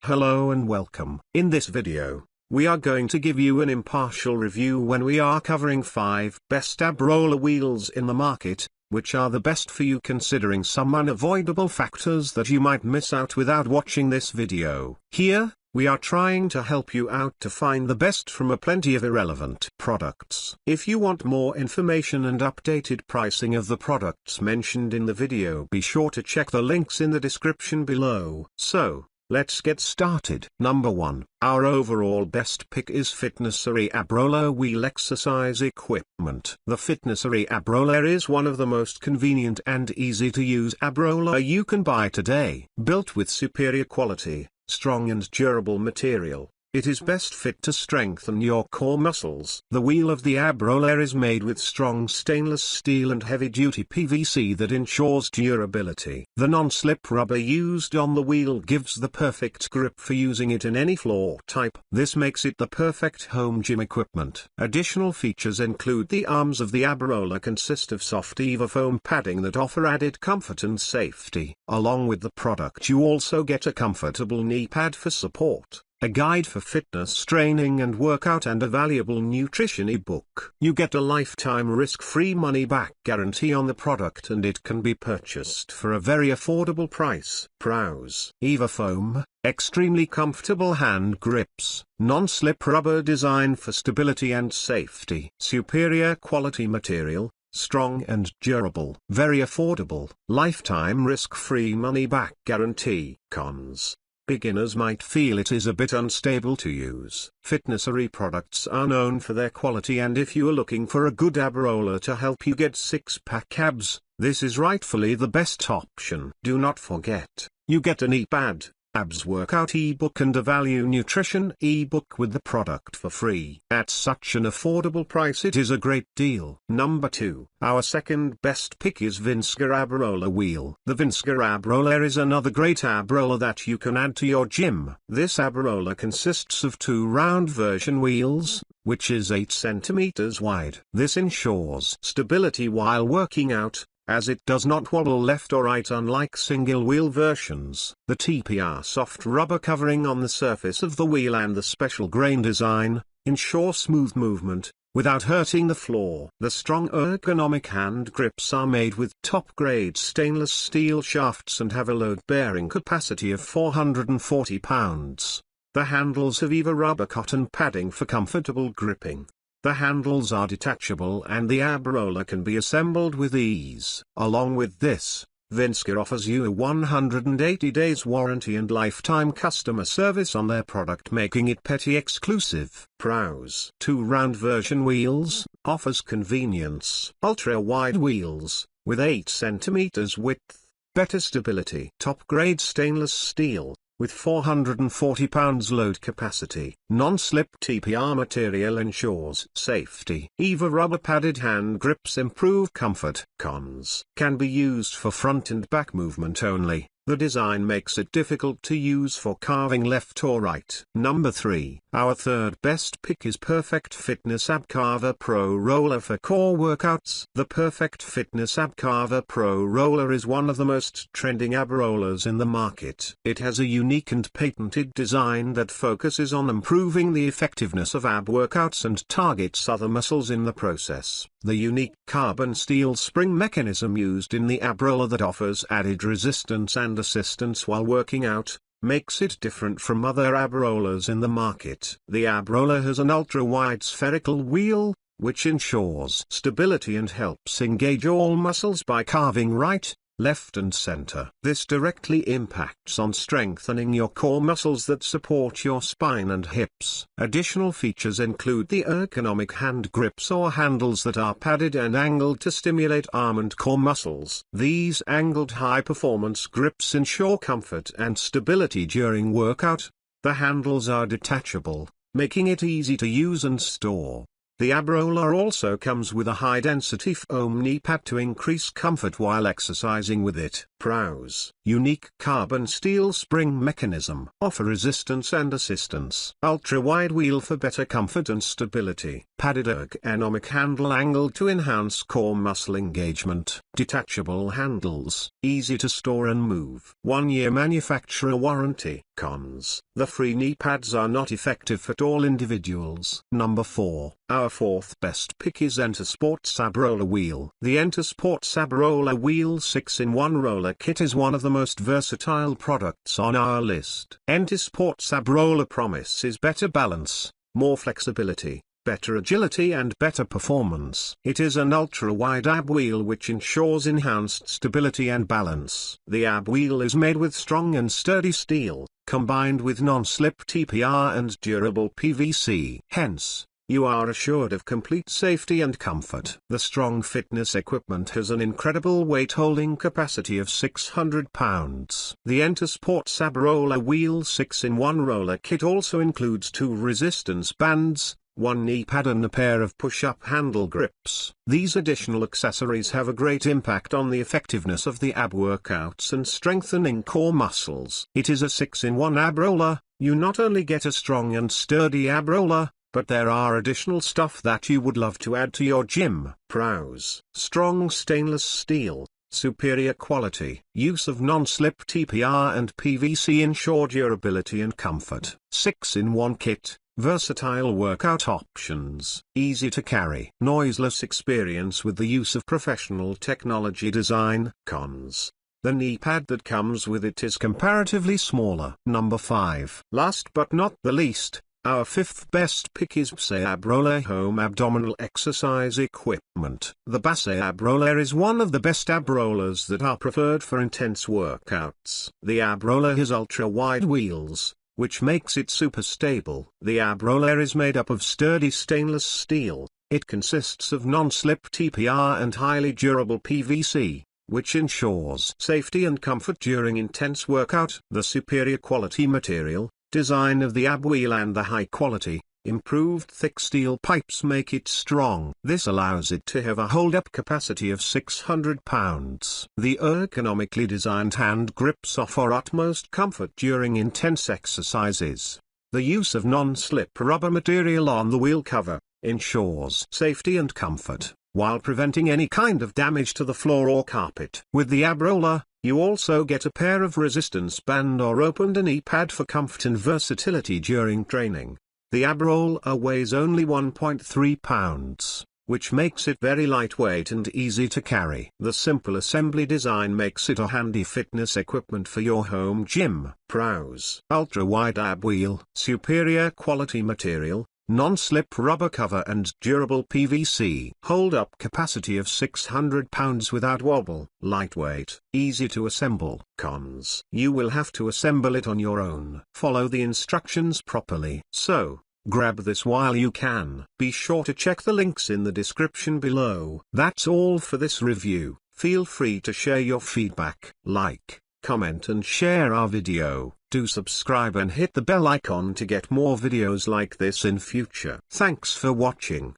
Hello and welcome. In this video, we are going to give you an impartial review when we are covering 5 best ab roller wheels in the market, which are the best for you considering some unavoidable factors that you might miss out without watching this video. Here, we are trying to help you out to find the best from a plenty of irrelevant products. If you want more information and updated pricing of the products mentioned in the video, be sure to check the links in the description below. So, let's get started. Number 1. Our overall best pick is Fitnessery ab roller wheel exercise equipment. The Fitnessery ab roller is one of the most convenient and easy to use ab roller you can buy today. Built with superior quality, strong and durable material, it is best fit to strengthen your core muscles. The wheel of the ab roller is made with strong stainless steel and heavy-duty PVC that ensures durability. The non-slip rubber used on the wheel gives the perfect grip for using it in any floor type. This makes it the perfect home gym equipment. Additional features include the arms of the ab roller consist of soft EVA foam padding that offer added comfort and safety. Along with the product you also get a comfortable knee pad for support, a guide for fitness training and workout, and a valuable nutrition ebook. You get a lifetime risk-free money-back guarantee on the product, and it can be purchased for a very affordable price. Pros: EVA foam, extremely comfortable hand grips, non-slip rubber design for stability and safety, superior quality material, strong and durable, very affordable, lifetime risk-free money-back guarantee. Cons: beginners might feel it is a bit unstable to use. Fitnessery products are known for their quality, and if you are looking for a good ab roller to help you get six-pack abs, this is rightfully the best option. Do not forget, you get an e-pad, abs workout ebook and a value nutrition ebook with the product for free. At such an affordable price, it is a great deal. Number 2. Our second best pick is Vinsguir ab roller wheel. The Vinsguir ab roller is another great ab roller that you can add to your gym. This ab roller consists of 2 round version wheels, which is 8 centimeters wide. This ensures stability while working out, as it does not wobble left or right unlike single-wheel versions. The TPR soft rubber covering on the surface of the wheel and the special grain design ensure smooth movement, without hurting the floor. The strong ergonomic hand grips are made with top-grade stainless steel shafts and have a load-bearing capacity of 440 pounds. The handles have EVA rubber cotton padding for comfortable gripping. The handles are detachable and the ab roller can be assembled with ease. Along with this, Vinsguir offers you a 180 days warranty and lifetime customer service on their product, making it petty exclusive. Pros: 2 round version wheels, offers convenience. Ultra-wide wheels, with 8 centimeters width, better stability. Top-grade stainless steel, with 440 pounds load capacity. Non-slip TPR material ensures safety. EVA rubber padded hand grips improve comfort. Cons: can be used for front and back movement only. The design makes it difficult to use for carving left or right. Number 3. Our third best pick is Perfect Fitness ab Carver Pro Roller for core workouts. The Perfect Fitness ab Carver Pro Roller is one of the most trending ab rollers in the market. It has a unique and patented design that focuses on improving the effectiveness of ab workouts and targets other muscles in the process. The unique carbon steel spring mechanism used in the ab roller that offers added resistance and assistance while working out, makes it different from other ab rollers in the market. The ab roller has an ultra-wide spherical wheel, which ensures stability and helps engage all muscles by carving right, left and center. This directly impacts on strengthening your core muscles that support your spine and hips. Additional features include the ergonomic hand grips or handles that are padded and angled to stimulate arm and core muscles. These angled high-performance grips ensure comfort and stability during workout. The handles are detachable, making it easy to use and store. The ab roller also comes with a high-density foam knee pad to increase comfort while exercising with it. Pros: unique carbon steel spring mechanism. Offer resistance and assistance. Ultra-wide wheel for better comfort and stability. Padded ergonomic handle angle to enhance core muscle engagement. Detachable handles. Easy to store and move. 1-year manufacturer warranty. Cons: the free knee pads are not effective for all individuals. Number 4. Our fourth best pick is Entersports Ab Roller Wheel. The Entersports Ab Roller Wheel 6-in-1 roller kit is one of the most versatile products on our list. Entersports Ab Roller promises better balance, more flexibility, better agility and better performance. It is an ultra-wide ab wheel which ensures enhanced stability and balance. The ab wheel is made with strong and sturdy steel, combined with non-slip TPR and durable PVC. Hence, you are assured of complete safety and comfort. The strong fitness equipment has an incredible weight-holding capacity of 600 pounds. The Entersports Ab Roller Wheel 6-in-1 roller kit also includes 2 resistance bands, 1 knee pad and a pair of push-up handle grips. These additional accessories have a great impact on the effectiveness of the ab workouts and strengthening core muscles. It is a 6-in-1 ab roller. You not only get a strong and sturdy ab roller, but there are additional stuff that you would love to add to your gym. Pros: strong stainless steel, superior quality. Use of non-slip TPR and PVC ensure durability and comfort. 6-in-1 kit. Versatile workout options. Easy to carry. Noiseless experience with the use of professional technology design. Cons: the knee pad that comes with it is comparatively smaller. Number 5. Last but not the least, our fifth best pick is Base Ab Roller Home Abdominal Exercise Equipment. The Base Ab Roller is one of the best ab rollers that are preferred for intense workouts. The ab roller has ultra-wide wheels, which makes it super stable. The ab roller is made up of sturdy stainless steel. It consists of non-slip TPR and highly durable PVC, which ensures safety and comfort during intense workout. The superior quality material, design of the ab wheel and the high quality, improved thick steel pipes make it strong. This allows it to have a hold-up capacity of 600 pounds. The ergonomically designed hand grips offer utmost comfort during intense exercises. The use of non-slip rubber material on the wheel cover ensures safety and comfort, while preventing any kind of damage to the floor or carpet. With the ab roller, you also get a pair of resistance band or opened knee pad for comfort and versatility during training. The ab roller weighs only 1.3 pounds, which makes it very lightweight and easy to carry. The simple assembly design makes it a handy fitness equipment for your home gym. Pros: ultra-wide ab wheel, superior quality material, non-slip rubber cover and durable PVC. Hold-up capacity of 600 pounds without wobble. Lightweight, easy to assemble. Cons: you will have to assemble it on your own. Follow the instructions properly. So, grab this while you can. Be sure to check the links in the description below. That's all for this review. Feel free to share your feedback. Like, comment and share our video. Do subscribe and hit the bell icon to get more videos like this in future. Thanks for watching.